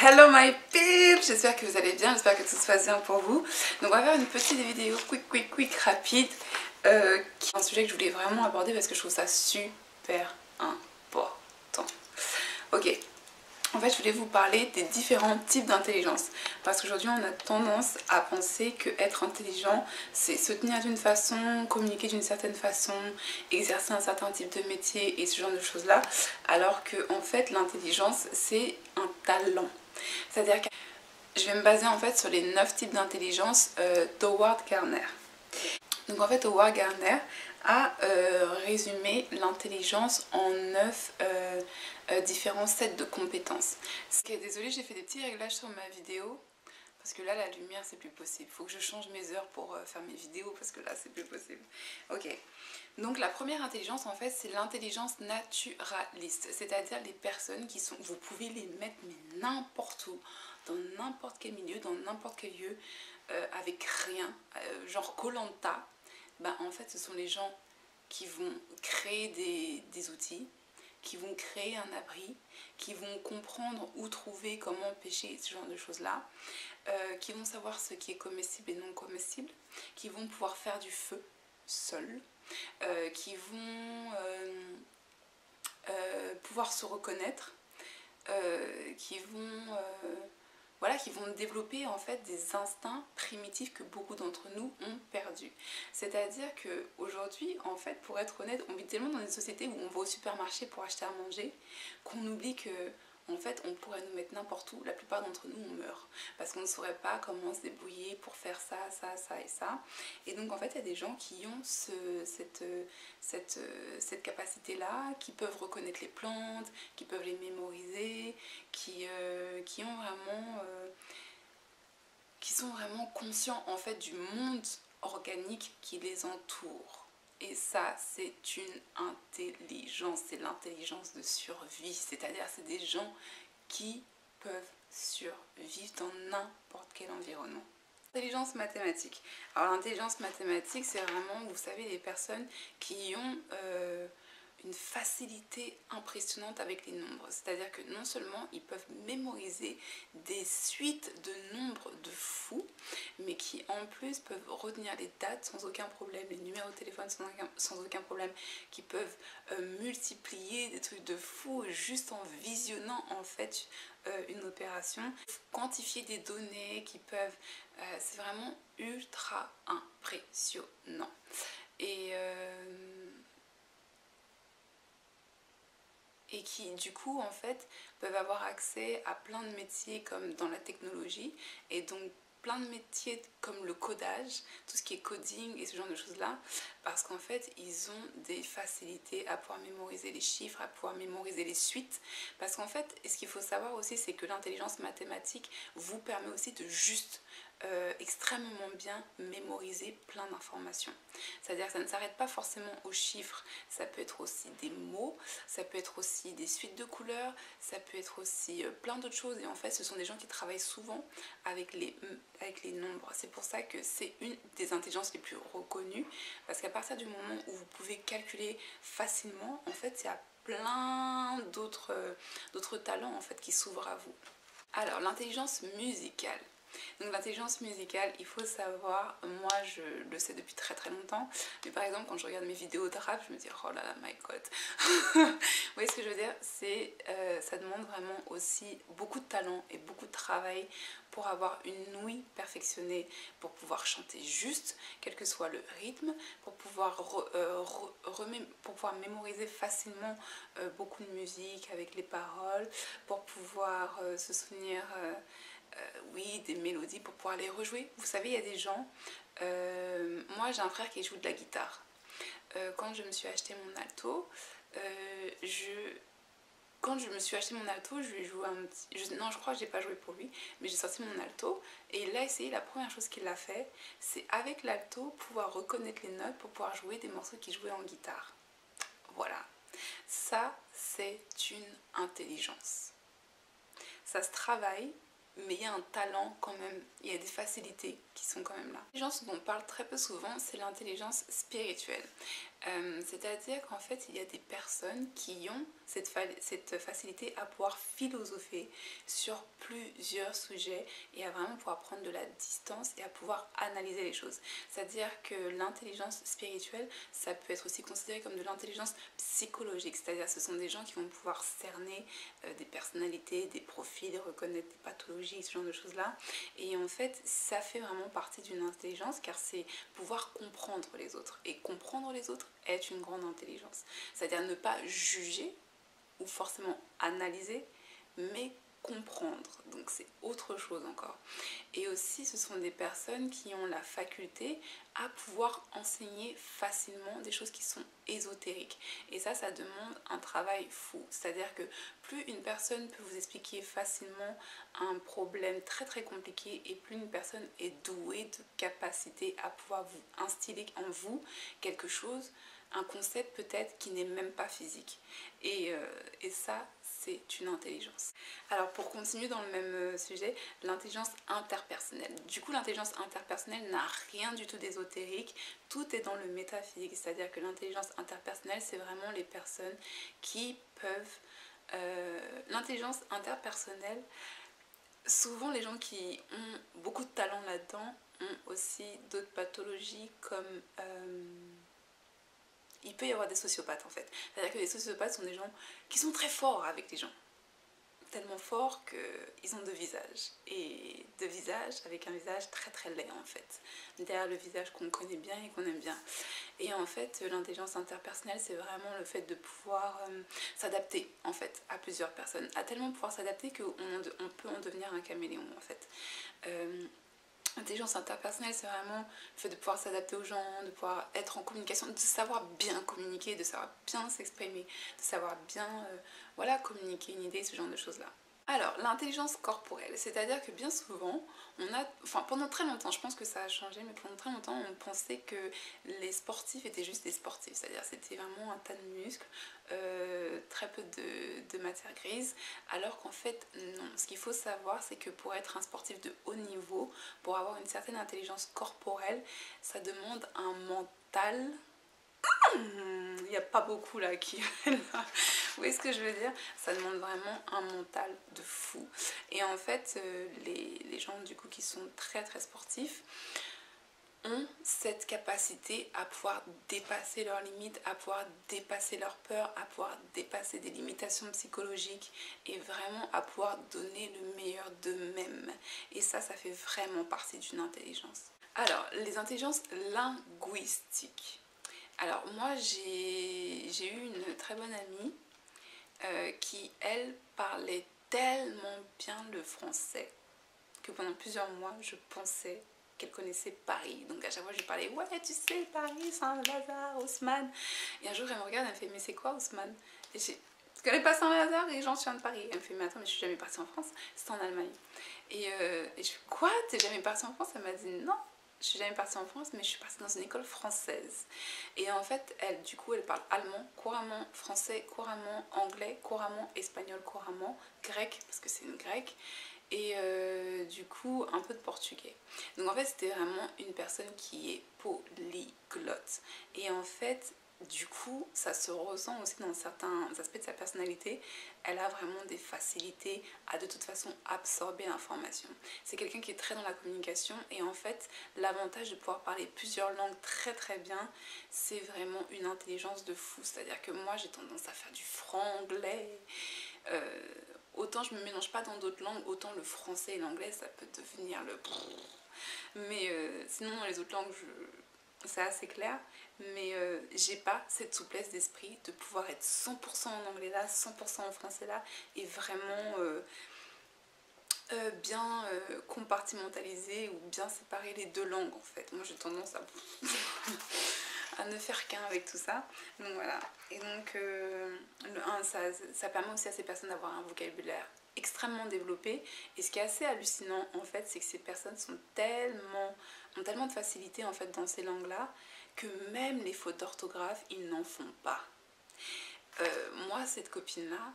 Hello my peeps, j'espère que vous allez bien, j'espère que tout se passe bien pour vous. Donc on va faire une petite vidéo quick rapide qui est un sujet que je voulais vraiment aborder parce que je trouve ça super important. Ok, en fait je voulais vous parler des différents types d'intelligence parce qu'aujourd'hui on a tendance à penser que être intelligent c'est se tenir d'une façon, communiquer d'une certaine façon, exercer un certain type de métier et ce genre de choses là, alors que en fait l'intelligence c'est un talent. C'est-à-dire que je vais me baser en fait sur les 9 types d'intelligence d'Howard Gardner. Donc en fait Howard Gardner a résumé l'intelligence en 9 différents sets de compétences. Désolée, j'ai fait des petits réglages sur ma vidéo parce que là la lumière c'est plus possible. Il faut que je change mes heures pour faire mes vidéos parce que là c'est plus possible. Ok. Donc la première intelligence en fait c'est l'intelligence naturaliste, c'est-à-dire les personnes qui sont, vous pouvez les mettre mais n'importe où, dans n'importe quel milieu, dans n'importe quel lieu, avec rien, genre koh Lanta, ben, en fait ce sont les gens qui vont créer des outils, qui vont créer un abri, qui vont comprendre où trouver, comment pêcher, ce genre de choses-là, qui vont savoir ce qui est comestible et non comestible, qui vont pouvoir faire du feu seuls, qui vont pouvoir se reconnaître, qui vont voilà, qui vont développer en fait des instincts primitifs que beaucoup d'entre nous ont perdus. C'est-à-dire qu'aujourd'hui, en fait, pour être honnête, on vit tellement dans une société où on va au supermarché pour acheter à manger qu'on oublie que en fait, on pourrait nous mettre n'importe où, la plupart d'entre nous, on meurt. Parce qu'on ne saurait pas comment se débrouiller pour faire ça, ça, ça et ça. Et donc, en fait, il y a des gens qui ont cette capacité-là, qui peuvent reconnaître les plantes, qui peuvent les mémoriser, qui ont vraiment... qui sont vraiment conscients, en fait, du monde organique qui les entoure. Et ça, c'est une intelligence, c'est l'intelligence de survie. C'est-à-dire, c'est des gens qui peuvent survivre dans n'importe quel environnement. Intelligence mathématique. Alors l'intelligence mathématique, c'est vraiment, vous savez, les personnes qui ont une facilité impressionnante avec les nombres. C'est-à-dire que non seulement ils peuvent mémoriser des suites de nombres de fous, mais qui en plus peuvent retenir les dates sans aucun problème, les numéros de téléphone sans aucun problème, qui peuvent multiplier des trucs de fous juste en visionnant en fait une opération, quantifier des données qui peuvent... c'est vraiment ultra impressionnant. Et qui du coup en fait peuvent avoir accès à plein de métiers comme dans la technologie et donc plein de métiers comme le codage, tout ce qui est coding et ce genre de choses là, parce qu'en fait ils ont des facilités à pouvoir mémoriser les chiffres, à pouvoir mémoriser les suites, parce qu'en fait ce qu'il faut savoir aussi c'est que l'intelligence mathématique vous permet aussi de juste extrêmement bien mémoriser plein d'informations. C'est-à-dire que ça ne s'arrête pas forcément aux chiffres, ça peut être aussi des mots, ça peut être aussi des suites de couleurs, ça peut être aussi plein d'autres choses. Et en fait, ce sont des gens qui travaillent souvent avec les nombres. C'est pour ça que c'est une des intelligences les plus reconnues, parce qu'à partir du moment où vous pouvez calculer facilement, en fait, il y a plein d'autres talents en fait qui s'ouvrent à vous. Alors, l'intelligence musicale. Donc l'intelligence musicale, il faut savoir, moi je le sais depuis très longtemps, mais par exemple quand je regarde mes vidéos de rap, je me dis oh là là my god. Vous voyez ce que je veux dire, c'est ça demande vraiment aussi beaucoup de talent et beaucoup de travail pour avoir une ouïe perfectionnée, pour pouvoir chanter juste, quel que soit le rythme, pour pouvoir, pour pouvoir mémoriser facilement beaucoup de musique avec les paroles, pour pouvoir se souvenir... oui, des mélodies pour pouvoir les rejouer. Vous savez, il y a des gens... moi, j'ai un frère qui joue de la guitare. Quand je me suis acheté mon alto, quand je me suis acheté mon alto, je lui ai joué un petit... non, je crois que je n'ai pas joué pour lui, mais j'ai sorti mon alto et il a essayé. La première chose qu'il a fait, c'est avec l'alto pouvoir reconnaître les notes pour pouvoir jouer des morceaux qu'il jouait en guitare. Voilà. Ça, c'est une intelligence. Ça se travaille, mais il y a un talent quand même, il y a des facilités qui sont quand même là. L'intelligence dont on parle très peu souvent, c'est l'intelligence spirituelle. C'est-à-dire qu'en fait, il y a des personnes qui ont cette facilité à pouvoir philosopher sur plusieurs sujets et à vraiment pouvoir prendre de la distance et à pouvoir analyser les choses. C'est-à-dire que l'intelligence spirituelle, ça peut être aussi considéré comme de l'intelligence psychologique, c'est-à-dire ce sont des gens qui vont pouvoir cerner des personnalités, des profils, reconnaître des pathologies, ce genre de choses-là. Et en fait, ça fait vraiment partie d'une intelligence car c'est pouvoir comprendre les autres. Et comprendre les autres est une grande intelligence. C'est-à-dire ne pas juger ou forcément analyser, mais comprendre. Donc c'est autre chose encore. Et aussi, ce sont des personnes qui ont la faculté à pouvoir enseigner facilement des choses qui sont ésotériques. Et ça demande un travail fou. C'est-à-dire que plus une personne peut vous expliquer facilement un problème très très compliqué et plus une personne est douée de capacité à pouvoir vous instiller en vous quelque chose, un concept peut-être qui n'est même pas physique. Et ça, c'est une intelligence. Alors pour continuer dans le même sujet, l'intelligence interpersonnelle. Du coup, l'intelligence interpersonnelle n'a rien du tout d'ésotérique, tout est dans le métaphysique, c'est-à-dire que l'intelligence interpersonnelle, c'est vraiment les personnes qui peuvent... l'intelligence interpersonnelle, souvent les gens qui ont beaucoup de talent là-dedans ont aussi d'autres pathologies comme... il peut y avoir des sociopathes en fait. C'est-à-dire que les sociopathes sont des gens qui sont très forts avec les gens. Tellement forts qu'ils ont deux visages. Et deux visages avec un visage très très laid en fait. Derrière le visage qu'on connaît bien et qu'on aime bien. Et en fait, l'intelligence interpersonnelle, c'est vraiment le fait de pouvoir s'adapter en fait à plusieurs personnes. À tellement pouvoir s'adapter qu'on peut en devenir un caméléon en fait. L'intelligence interpersonnelle, c'est vraiment le fait de pouvoir s'adapter aux gens, de pouvoir être en communication, de savoir bien communiquer, de savoir bien s'exprimer, de savoir bien voilà, communiquer une idée, ce genre de choses-là. Alors, l'intelligence corporelle, c'est-à-dire que bien souvent, pendant très longtemps, je pense que ça a changé, mais pendant très longtemps, on pensait que les sportifs étaient juste des sportifs, c'est-à-dire c'était vraiment un tas de muscles, très peu de matière grise, alors qu'en fait, non. Ce qu'il faut savoir, c'est que pour être un sportif de haut niveau, pour avoir une certaine intelligence corporelle, ça demande un mental. Il n'y a pas beaucoup là qui... Vous voyez ce que je veux dire? Ça demande vraiment un mental de fou. Et en fait, les gens du coup qui sont très très sportifs ont cette capacité à pouvoir dépasser leurs limites, à pouvoir dépasser leurs peurs, à pouvoir dépasser des limitations psychologiques et vraiment à pouvoir donner le meilleur d'eux-mêmes. Et ça fait vraiment partie d'une intelligence. Alors, les intelligences linguistiques. Alors moi j'ai eu une très bonne amie qui elle parlait tellement bien le français que pendant plusieurs mois je pensais qu'elle connaissait Paris. Donc à chaque fois je lui parlais ouais tu sais Paris, Saint-Lazare, Haussmann. Et un jour elle me regarde, elle me fait mais c'est quoi Haussmann? Et je connais pas Saint-Lazare et j'en suis de Paris. Elle me fait mais attends mais je suis jamais partie en France, c'était en Allemagne. Et je fais quoi, t'es jamais partie en France? Elle m'a dit non. Je suis jamais partie en France, mais je suis partie dans une école française. Et en fait, elle, du coup, elle parle allemand couramment, français couramment, anglais couramment, espagnol couramment, grec, parce que c'est une grecque, et du coup, un peu de portugais. Donc en fait, c'était vraiment une personne qui est polyglotte. Et en fait, du coup, ça se ressent aussi dans certains aspects de sa personnalité. Elle a vraiment des facilités à de toute façon absorber l'information. C'est quelqu'un qui est très dans la communication et en fait, l'avantage de pouvoir parler plusieurs langues très très bien, c'est vraiment une intelligence de fou. C'est-à-dire que moi, j'ai tendance à faire du franglais. Autant je me mélange pas dans d'autres langues, autant le français et l'anglais, ça peut devenir le... Mais sinon, dans les autres langues, c'est assez clair, mais j'ai pas cette souplesse d'esprit de pouvoir être 100% en anglais là, 100% en français là, et vraiment bien compartimentaliser ou bien séparer les deux langues en fait. Moi j'ai tendance à ne faire qu'un avec tout ça, donc voilà. Et donc ça permet aussi à ces personnes d'avoir un vocabulaire extrêmement développé, et ce qui est assez hallucinant en fait, c'est que ces personnes ont tellement de facilité en fait dans ces langues là que même les fautes d'orthographe ils n'en font pas. Moi cette copine là,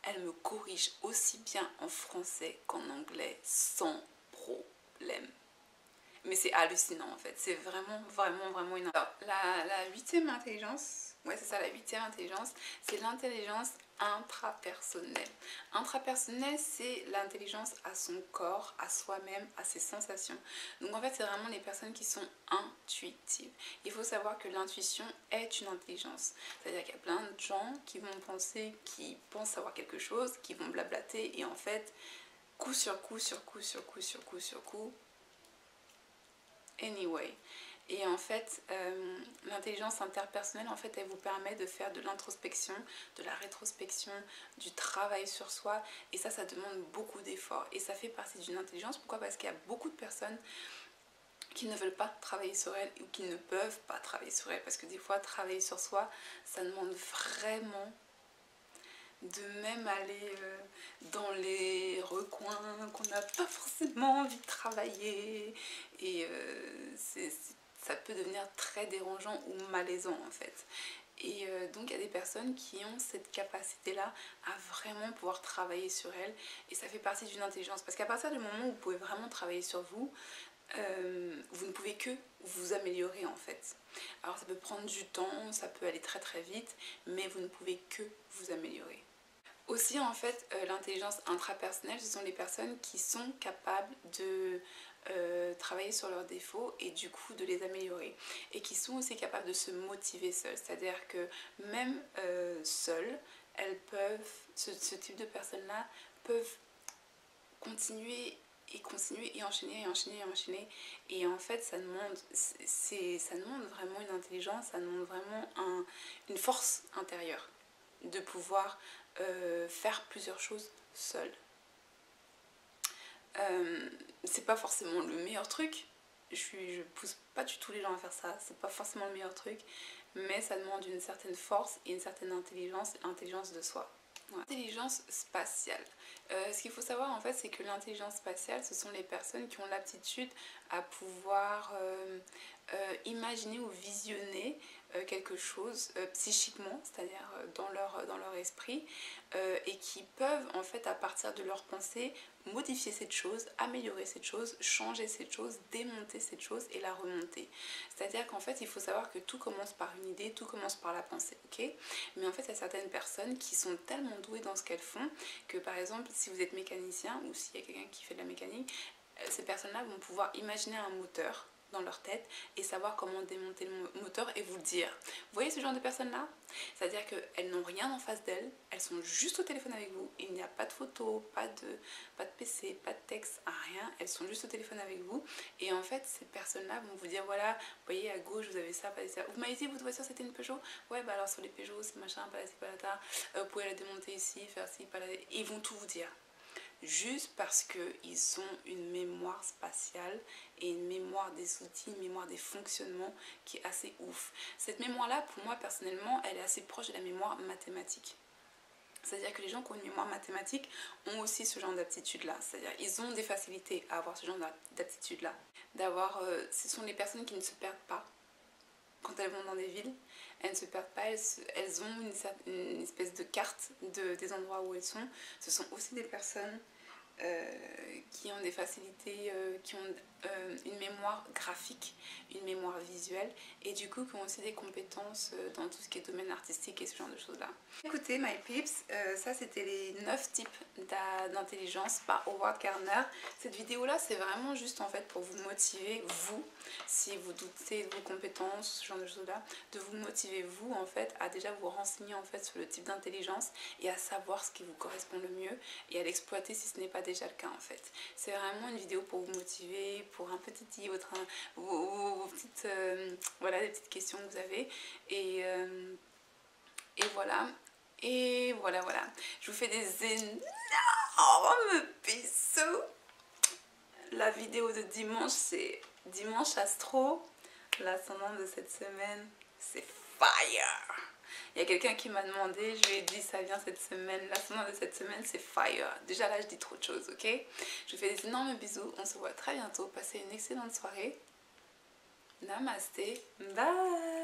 elle me corrige aussi bien en français qu'en anglais sans problème. Mais c'est hallucinant en fait, c'est vraiment une... Alors, la huitième intelligence, Ouais, c'est ça, la 8e intelligence, c'est l'intelligence intrapersonnelle. Intrapersonnelle, c'est l'intelligence à son corps, à soi-même, à ses sensations. Donc en fait, c'est vraiment les personnes qui sont intuitives. Il faut savoir que l'intuition est une intelligence. C'est-à-dire qu'il y a plein de gens qui vont penser, qui pensent savoir quelque chose, qui vont blablater, et en fait, coup sur coup, sur coup, sur coup, sur coup, sur coup, anyway. Et en fait, l'intelligence interpersonnelle, en fait, elle vous permet de faire de l'introspection, de la rétrospection, du travail sur soi. Et ça demande beaucoup d'efforts. Et ça fait partie d'une intelligence. Pourquoi? Parce qu'il y a beaucoup de personnes qui ne veulent pas travailler sur elles ou qui ne peuvent pas travailler sur elles. Parce que des fois, travailler sur soi, ça demande vraiment de même aller dans les recoins qu'on n'a pas forcément envie de travailler. Et ça peut devenir très dérangeant ou malaisant en fait. Et donc il y a des personnes qui ont cette capacité-là à vraiment pouvoir travailler sur elles. Et ça fait partie d'une intelligence. Parce qu'à partir du moment où vous pouvez vraiment travailler sur vous, vous ne pouvez que vous améliorer en fait. Alors ça peut prendre du temps, ça peut aller très très vite, mais vous ne pouvez que vous améliorer. Aussi en fait, l'intelligence intrapersonnelle, ce sont les personnes qui sont capables de travailler sur leurs défauts et du coup de les améliorer. Et qui sont aussi capables de se motiver seules. C'est-à-dire que même seules, elles peuvent, ce type de personnes-là peuvent continuer et enchaîner et enchaîner et enchaîner. Et en fait, ça demande vraiment une intelligence, ça demande vraiment une force intérieure de pouvoir faire plusieurs choses seule. C'est pas forcément le meilleur truc, je pousse pas du tout les gens à faire ça, c'est pas forcément le meilleur truc, mais ça demande une certaine force et une certaine intelligence, l'intelligence de soi. Ouais. Intelligence spatiale. Ce qu'il faut savoir en fait, c'est que l'intelligence spatiale, ce sont les personnes qui ont l'aptitude à pouvoir imaginer ou visionner quelque chose psychiquement, c'est-à-dire dans leur esprit, et qui peuvent en fait à partir de leurs pensées modifier cette chose, améliorer cette chose, changer cette chose, démonter cette chose et la remonter. C'est-à-dire qu'en fait il faut savoir que tout commence par une idée, tout commence par la pensée, ok? Mais en fait il y a certaines personnes qui sont tellement douées dans ce qu'elles font que par exemple si vous êtes mécanicien ou s'il y a quelqu'un qui fait de la mécanique, ces personnes-là vont pouvoir imaginer un moteur dans leur tête et savoir comment démonter le moteur et vous le dire. Vous voyez ce genre de personnes là? C'est-à-dire qu'elles n'ont rien en face d'elles, elles sont juste au téléphone avec vous, il n'y a pas de photo, pas de PC, pas de texte, rien, elles sont juste au téléphone avec vous et en fait ces personnes là vont vous dire voilà, vous voyez à gauche vous avez ça, pas ça. Vous m'avez dit votre voiture c'était une Peugeot? Ouais bah alors sur les Peugeot c'est machin, pas là, pas là, vous pouvez la démonter ici, faire ci, pas là, ils vont tout vous dire. Juste parce qu'ils ont une mémoire spatiale et une mémoire des outils, une mémoire des fonctionnements qui est assez ouf. Cette mémoire-là, pour moi personnellement, elle est assez proche de la mémoire mathématique. C'est-à-dire que les gens qui ont une mémoire mathématique ont aussi ce genre d'aptitude-là. C'est-à-dire qu'ils ont des facilités à avoir ce genre d'aptitude-là. Ce sont les personnes qui ne se perdent pas quand elles vont dans des villes. Elles ne se perdent pas, elles ont une espèce de carte des endroits où elles sont. Ce sont aussi des personnes qui ont des facilités, qui ont une mémoire graphique, une mémoire visuelle et du coup qui ont aussi des compétences dans tout ce qui est domaine artistique et ce genre de choses là. Écoutez my peeps, ça c'était les 9 types d'intelligence par Howard Gardner. Cette vidéo là c'est vraiment juste en fait pour vous motiver, vous, si vous doutez de vos compétences, ce genre de choses là, de vous motiver vous en fait à déjà vous renseigner en fait sur le type d'intelligence et à savoir ce qui vous correspond le mieux et à l'exploiter si ce n'est pas déjà le cas en fait. C'est vraiment une vidéo pour vous motiver, pour un petit tip, vos petites, voilà, des petites questions que vous avez et voilà. Et voilà. Je vous fais des énormes bisous. La vidéo de dimanche, c'est Dimanche Astro. L'ascendant de cette semaine, c'est Fire. Il y a quelqu'un qui m'a demandé, je lui ai dit ça vient cette semaine, l'ascendant de cette semaine c'est Fire. Déjà là je dis trop de choses, ok? Je vous fais des énormes bisous, on se voit très bientôt, passez une excellente soirée. Namasté, bye.